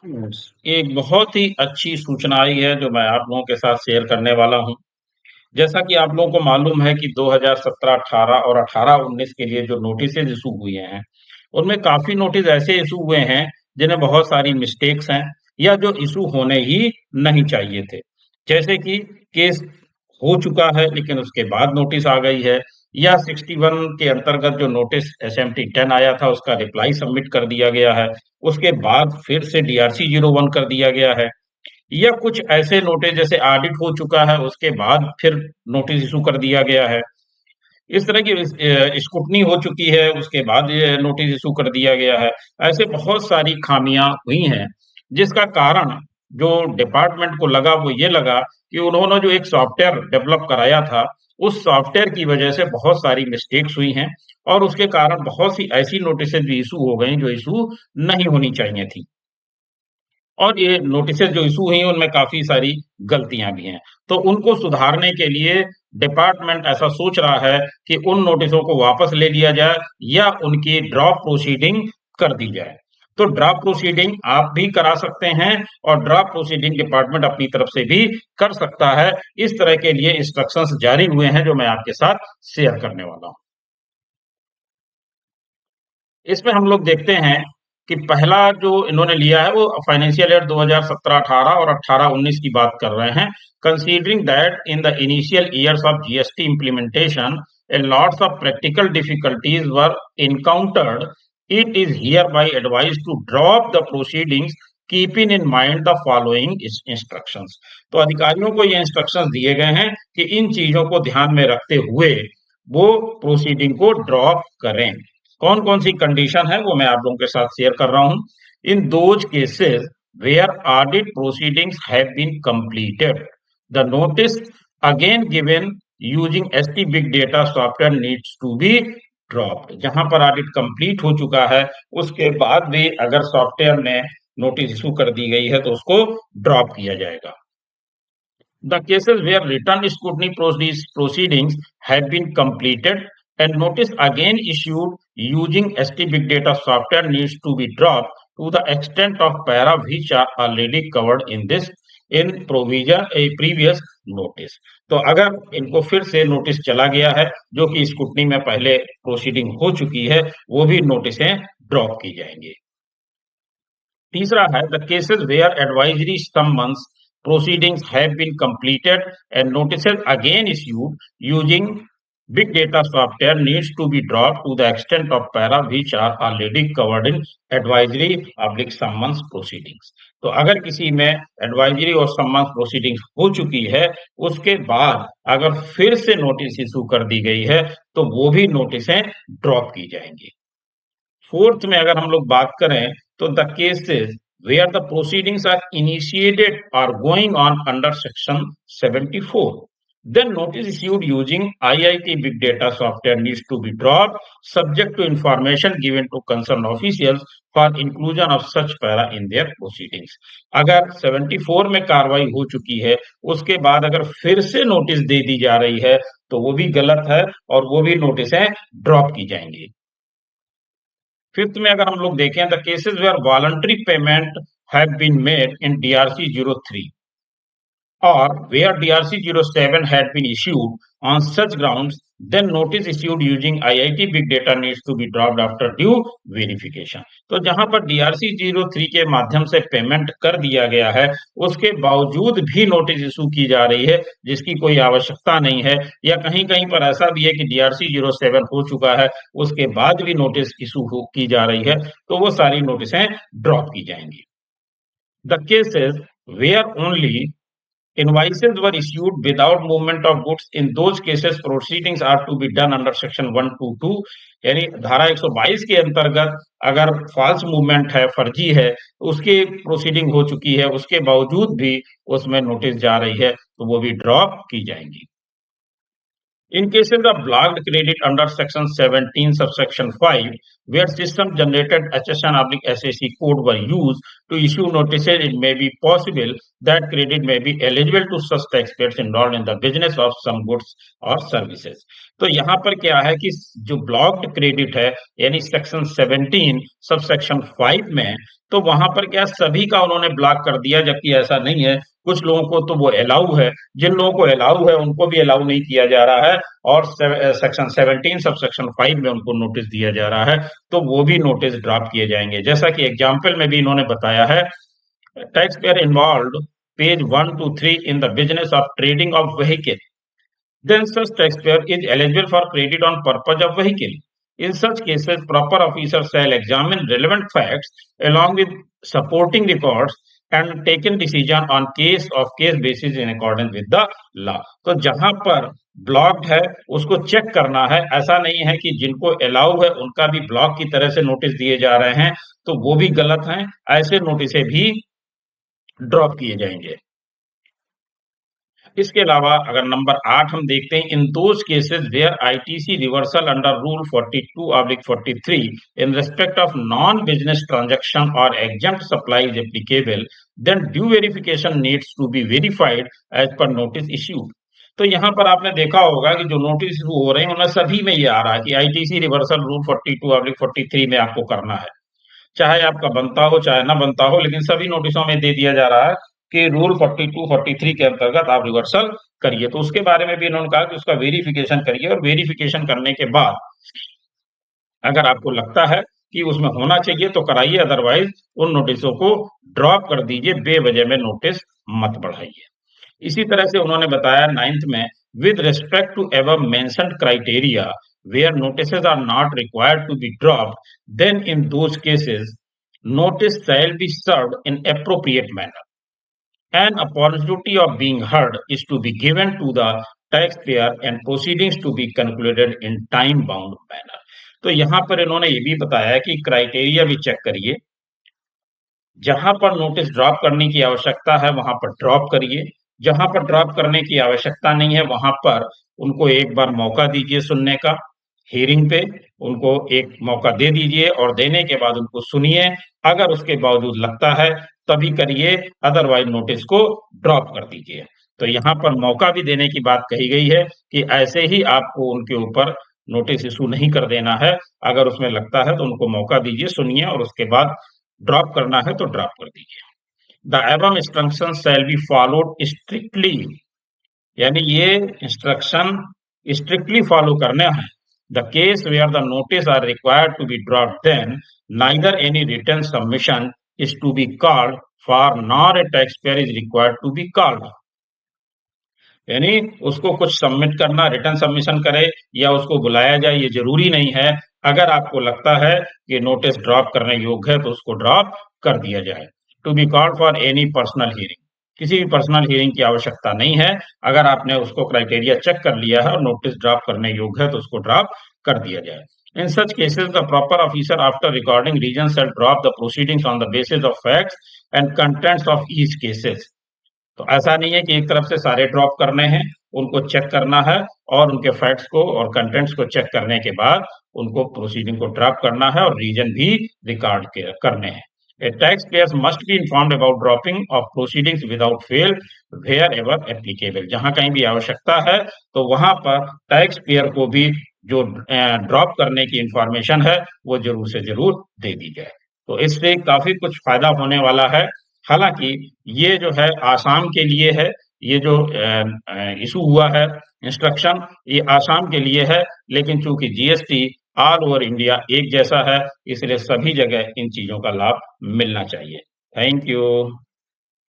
एक बहुत ही अच्छी सूचना आई है जो मैं आप लोगों के साथ शेयर करने वाला हूँ। जैसा कि आप लोगों को मालूम है कि 2017-18 और 18-19 के लिए जो नोटिसेज़ इश्यू हुए हैं, उनमें काफ़ी नोटिस ऐसे इश्यू हुए हैं, जिन्हें बहुत सारी मिस्टेक्स हैं या जो इश्यू होने ही नहीं चाहिए थे। जैसे कि केस हो चुका है लेकिन उसके बाद नोटिस आ गई है या 61 के अंतर्गत जो नोटिस एसएमटी 10 आया था उसका रिप्लाई सबमिट कर दिया गया है। उसके बाद फिर से डीआरसी 01 कर दिया गया है। या कुछ ऐसे नोटिस जैसे ऑडिट हो चुका है, उसके बाद फिर नोटिस इश्यू कर दिया गया है। इस तरह की स्क्रूटनी हो चुकी है, उसके बाद ये नोटिस इश्यू कर दिया गया है। ऐसे बहुत सारी खामियाँ हुई हैं, जिसका कारण जो डिपार्टमेंट को लगा वो ये लगा कि उन्होंने जो एक सॉफ्टवेयर डेवलप कराया था, उस सॉफ्टवेयर की वजह से बहुत सारी मिस्टेक्स हुई हैं और उसके कारण बहुत सी ऐसी नोटिसेज़ भी इश्यू हो गई, जो इश्यू नहीं होनी चाहिए थी। और ये नोटिसेज़ जो इश्यू हुई हैं, उनमें काफ़ी सारी गलतियाँ भी हैं। तो उनको सुधारने के लिए डिपार्टमेंट ऐसा सोच रहा है कि उन नोटिसों को वापस ले लिया जाए या उनकी ड्रॉप प्रोसीडिंग कर दी जाए। तो ड्रॉप प्रोसीडिंग आप भी करा सकते हैं और ड्रॉप प्रोसीडिंग डिपार्टमेंट अपनी तरफ से भी कर सकता है। इस तरह के लिए इंस्ट्रक्शंस जारी हुए हैं, जो मैं आपके साथ शेयर करने वाला हूँ। इसमें हम लोग देखते हैं कि पहला जो इन्होंने लिया है वो फाइनेंशियल ईयर 2017-18 और 18-19 की बात कर रहे हैं। Considering that in the initial years of GST implementation a lots of practical difficulties were encountered, it is hereby advised to drop the proceedings keeping in mind the following instructions. तो अधिकारियों को ये इंस्ट्रक्शंस दिए गए हैं कि इन चीजों को ध्यान में रखते हुए वो प्रोसीडिंग को ड्रॉप करें। कौन-कौन सी कंडीशन है वो मैं आप लोगों के साथ शेयर कर रहा हूँ। In those cases where audit proceedings have been completed, the notice again given using ST big data software needs to be dropped. जहां पर ऑडिट कंप्लीट हो चुका है उसके बाद भी अगर सॉफ्टवेयर में नोटिस इशू कर दी गई है तो उसको ड्रॉप किया जाएगा। The cases where written scrutiny proceedings have been completed and notice again issued using ST Big Data software needs to be dropped to the extent of para which are already covered in this in provision a previous notice. तो अगर इनको फिर से notice चला गया है जो कि स्क्रूटनी में पहले प्रोसीडिंग हो चुकी है वो भी नोटिसें ड्रॉप की जाएंगी। तीसरा है the cases where advisory summons proceedings have been completed and notices again issued using big data software needs to be dropped to the extent of para which are already covered in advisory public summons proceedings. तो अगर किसी में advisory और summons proceedings हो चुकी है उसके बाद अगर फिर से नोटिस इशू कर दी गई है तो वो भी नोटिसें ड्रॉप की जाएंगी। फोर्थ में अगर हम लोग बात करें तो the cases where the proceedings are initiated or going on under section 74, then notice issued using IIT big data software needs to be dropped subject to information given to concerned officials for inclusion of such para in their proceedings. अगर 74 में कार्रवाई हो चुकी है उसके बाद अगर फिर से नोटिस दे दी जा रही है तो वो भी गलत है और वो भी नोटिसें ड्रॉप की जाएंगी। फिफ्थ में अगर हम लोग देखें the cases where voluntary payment have been made in DRC 03 or where DRC 07 had been issued on such grounds, then notice issued using IIT Big Data needs to be dropped after due verification. तो जहां पर DRC 03 के माध्यम से payment कर दिया गया है उसके बावजूद भी नोटिस इशू की जा रही है जिसकी कोई आवश्यकता नहीं है या कहीं कहीं पर ऐसा भी है कि DRC 07 हो चुका है उसके बाद भी नोटिस इशू की जा रही है तो वो सारी नोटिसें ड्रॉप की जाएंगी। The cases where only invoices were issued without movement of goods, in those cases proceedings are to be done under section 122 यानी धारा 122 के अंतर्गत अगर फॉल्स मूवमेंट है फर्जी है तो उसकी प्रोसीडिंग हो चुकी है उसके बावजूद भी उसमें नोटिस जा रही है तो वो भी ड्रॉप की जाएंगी। In cases of blocked credit under Section 17, subsection 5, where system-generated HSN/SAC code were used to issue notices, it may be possible that credit may be eligible to such taxpayers involved in the business of some goods or services. तो यहाँ पर क्या है कि जो blocked credit है यानी section 17 subsection 5 में, तो वहां पर क्या सभी का उन्होंने ब्लॉक कर दिया, जबकि ऐसा नहीं है। कुछ लोगों को तो वो अलाउ है, जिन लोगों को अलाउ है उनको भी अलाउ नहीं किया जा रहा है, और सेक्शन 17 सब सेक्शन 5 में उनको नोटिस दिया जा रहा है, तो वो भी नोटिस ड्रॉप किए जाएंगे। जैसा कि एग्जाम्पल में भी इन्होंने बताया है, tax payer involve page 1 to 3 in the business of trading of vehicle, then such taxpayer is eligible for credit on purpose of vehicle. In such cases, proper officer shall examine relevant facts along with supporting records and taken decision on case of case basis in accordance with the law. तो जहां पर blocked है उसको check करना है, ऐसा नहीं है कि जिनको अलाउ है उनका भी ब्लॉक की तरह से नोटिस दिए जा रहे हैं, तो वो भी गलत हैं। ऐसे नोटिस भी ड्रॉप किए जाएंगे। इसके अलावा अगर नंबर 8 हम देखते हैं, in those cases where ITC reversal under rule 42/43 in respect of non business transaction और exempt supply is applicable, then due verification needs to be verified as per notice issued. तो यहाँ पर आपने देखा होगा कि जो नोटिस इशू हो रहे हैं उनमें सभी में ये आ रहा है कि आईटीसी रिवर्सल रूल 42/43 में आपको करना है, चाहे आपका बनता हो चाहे ना बनता हो, लेकिन सभी नोटिसों में दे दिया जा रहा है कि रूल 42-43 के अंतर्गत आप रिवर्सल करिए। तो उसके बारे में भी इन्होंने कहा कि उसका वेरिफिकेशन करिए, और वेरिफिकेशन करने के बाद अगर आपको लगता है कि उसमें होना चाहिए तो कराइए, अदरवाइज उन नोटिसों को ड्रॉप कर दीजिए, बेवजह में नोटिस मत बढ़ाइए। इसी तरह से उन्होंने बताया 9th में, with respect to above mentioned criteria where notices are not required to be dropped, then in those cases, notice shall be served in appropriate manner. An opportunity of being heard is to be given to the taxpayer and proceedings to be concluded in time-bound manner. तो यहाँ पर इन्होंने ये भी बताया कि criteria भी check करिए, जहां पर नोटिस ड्रॉप करने की आवश्यकता है वहां पर ड्रॉप करिए, जहां पर ड्रॉप करने की आवश्यकता नहीं है वहां पर उनको एक बार मौका दीजिए सुनने का, हियरिंग पे उनको एक मौका दे दीजिए और देने के बाद उनको सुनिए। अगर उसके बावजूद लगता है तभी करिए, अदरवाइज नोटिस को ड्रॉप कर दीजिए। तो यहाँ पर मौका भी देने की बात कही गई है कि ऐसे ही आपको उनके ऊपर नोटिस इशू नहीं कर देना है। अगर उसमें लगता है तो उनको मौका दीजिए, सुनिए, और उसके बाद ड्रॉप करना है तो ड्रॉप कर दीजिए। The above instruction shall be followed strictly, यानी ये इंस्ट्रक्शन स्ट्रिक्टली फॉलो करने हैं। The case where the notice are required to be dropped, then neither any written submission is to be called for nor a taxpayer is required to be called. यानी उसको कुछ submit करना, return submission करे या उसको बुलाया जाए, ये जरूरी नहीं है। अगर आपको लगता है कि नोटिस ड्रॉप करने योग्य है तो उसको ड्रॉप कर दिया जाए। To be called for any personal hearing, किसी भी पर्सनल हियरिंग की आवश्यकता नहीं है। अगर आपने उसको क्राइटेरिया चेक कर लिया है और नोटिस ड्रॉप करने योग्य है तो उसको ड्रॉप कर दिया जाए। In such cases, the proper officer, after recording reasons, shall drop the proceedings on the basis of facts and contents of each cases. तो ऐसा नहीं है कि एक तरफ से सारे ड्रॉप करने हैं, उनको चेक करना है और उनके फैक्ट्स को और कंटेंट्स को चेक करने के बाद उनको प्रोसीडिंग को ड्रॉप करना है और रीजन भी रिकॉर्ड करने हैं। A taxpayer must be informed about dropping of proceedings without fail wherever applicable. जहां कहीं भी आवश्यकता है तो वहां पर टैक्स पेयर को भी जो ड्रॉप करने की इंफॉर्मेशन है वो जरूर से जरूर दे दी जाए। तो इससे काफी कुछ फायदा होने वाला है। हालांकि ये जो है आसाम के लिए है, ये जो इशू हुआ है इंस्ट्रक्शन, ये आसाम के लिए है, लेकिन चूंकि जीएसटी ऑल ओवर इंडिया एक जैसा है, इसलिए सभी जगह इन चीजों का लाभ मिलना चाहिए। Thank you.